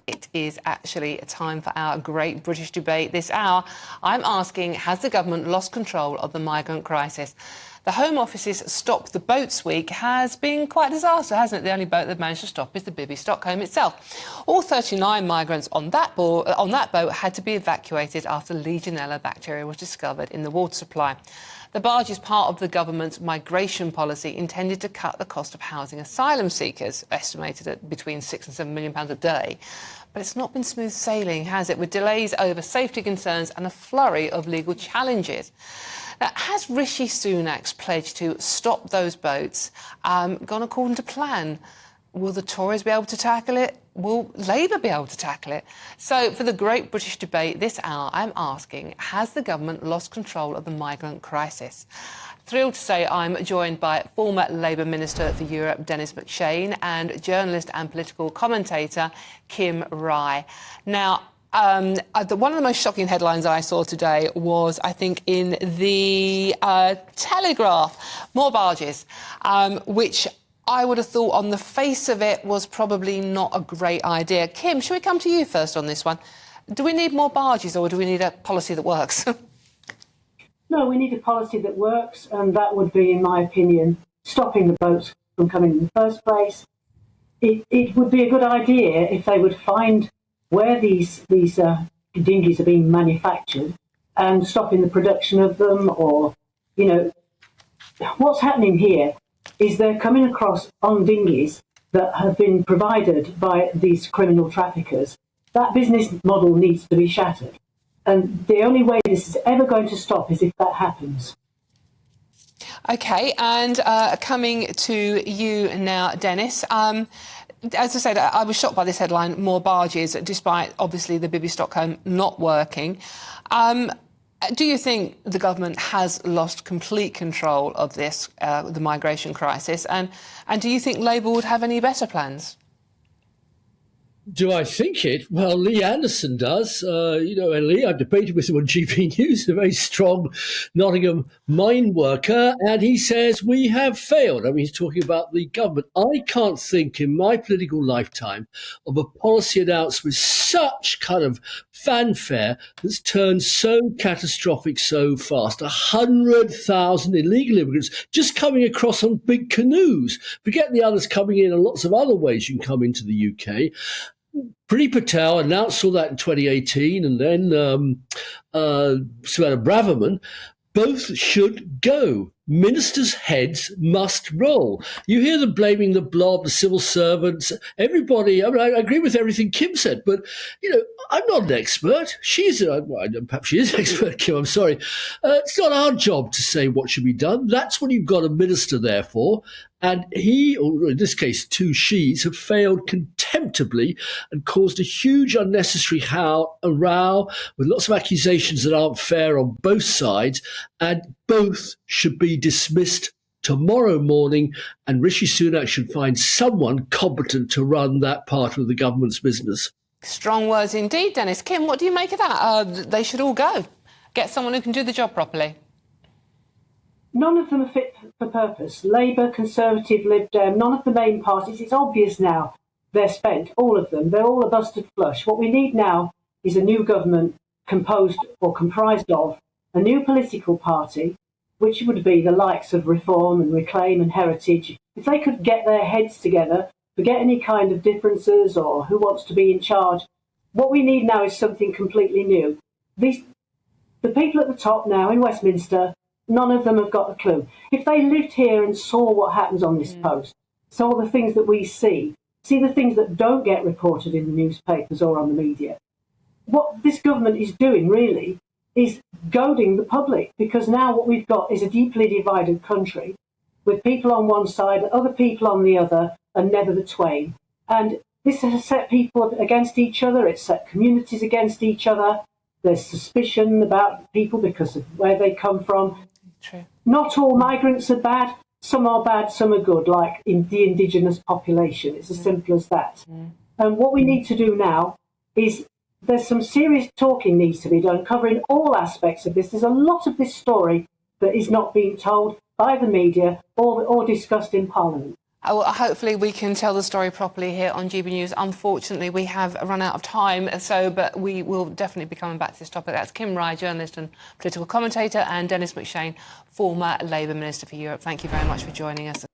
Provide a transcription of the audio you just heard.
It is actually a time for our great British debate this hour. I'm asking, has the government lost control of the migrant crisis? The Home Office's Stop the Boats week has been quite a disaster, hasn't it? The only boat they've managed to stop is the Bibby Stockholm itself. All 39 migrants on that boat had to be evacuated after Legionella bacteria was discovered in the water supply. The barge is part of the government's migration policy intended to cut the cost of housing asylum seekers, estimated at between £6 and £7 million a day. But it's not been smooth sailing, has it, with delays over safety concerns and a flurry of legal challenges. Now, has Rishi Sunak's pledge to stop those boats gone according to plan? Will the Tories be able to tackle it? Will Labour be able to tackle it? So, for the great British debate this hour, I'm asking, has the government lost control of the migrant crisis? Thrilled to say I'm joined by former Labour Minister for Europe, Denis MacShane, and journalist and political commentator, Kim Rye. Now, one of the most shocking headlines I saw today was, I think, in the Telegraph, more barges, which I would have thought on the face of it was probably not a great idea. Kim, should we come to you first on this one? Do we need more barges or do we need a policy that works? No, we need a policy that works, and that would be, in my opinion, stopping the boats from coming in the first place. It would be a good idea if they would find where these dinghies are being manufactured and stopping the production of them, or, you know, what's happening here is they're coming across on dinghies that have been provided by these criminal traffickers. That business model needs to be shattered. And the only way this is ever going to stop is if that happens. OK, and coming to you now, Denis. As I said, I was shocked by this headline, more barges, despite, obviously, the Bibby Stockholm not working. Do you think the government has lost complete control of this, the migration crisis? And do you think Labour would have any better plans? Do I think it? Well, Lee Anderson does. And Lee, I've debated with him on GB News, a very strong Nottingham mine worker, and he says we have failed. I mean, he's talking about the government. I can't think in my political lifetime of a policy announced with such kind of fanfare that's turned so catastrophic so fast. 100,000 illegal immigrants just coming across on big canoes. Forget the others coming in and lots of other ways you can come into the UK. Priti Patel announced all that in 2018, and then Suella Braverman. Both should go. Ministers' heads must roll. You hear them blaming the blob, the civil servants, everybody. I mean, I agree with everything Kim said, but, I'm not an expert. Perhaps she is an expert, Kim, I'm sorry. It's not our job to say what should be done. That's what you've got a minister there for. And he, or in this case, two she's, have failed contemptibly and caused a huge unnecessary row with lots of accusations that aren't fair on both sides. And both should be dismissed tomorrow morning, and Rishi Sunak should find someone competent to run that part of the government's business. Strong words indeed, Denis. Kim, what do you make of that? They should all go. Get someone who can do the job properly. None of them are fit for purpose. Labour, Conservative, Lib Dem, none of the main parties. It's obvious now they're spent, all of them. They're all a busted flush. What we need now is a new government composed or comprised of a new political party, which would be the likes of Reform and Reclaim and Heritage. If they could get their heads together, forget any kind of differences or who wants to be in charge, what we need now is something completely new. The people at the top now in Westminster, none of them have got a clue. If they lived here and saw what happens on this post, saw the things that we see the things that don't get reported in the newspapers or on the media, what this government is doing really is goading the public, because now what we've got is a deeply divided country with people on one side, other people on the other, and never the twain. And this has set people against each other. It's set communities against each other. There's suspicion about people because of where they come from. True. Not all migrants are bad. Some are bad, some are good, like in the indigenous population. It's as simple as that. And what we need to do now is there's some serious talking needs to be done, covering all aspects of this. There's a lot of this story that is not being told by the media or discussed in Parliament. Well, hopefully we can tell the story properly here on GB News. Unfortunately, we have run out of time, but we will definitely be coming back to this topic. That's Kim Rye, journalist and political commentator, and Denis MacShane, former Labour Minister for Europe. Thank you very much for joining us.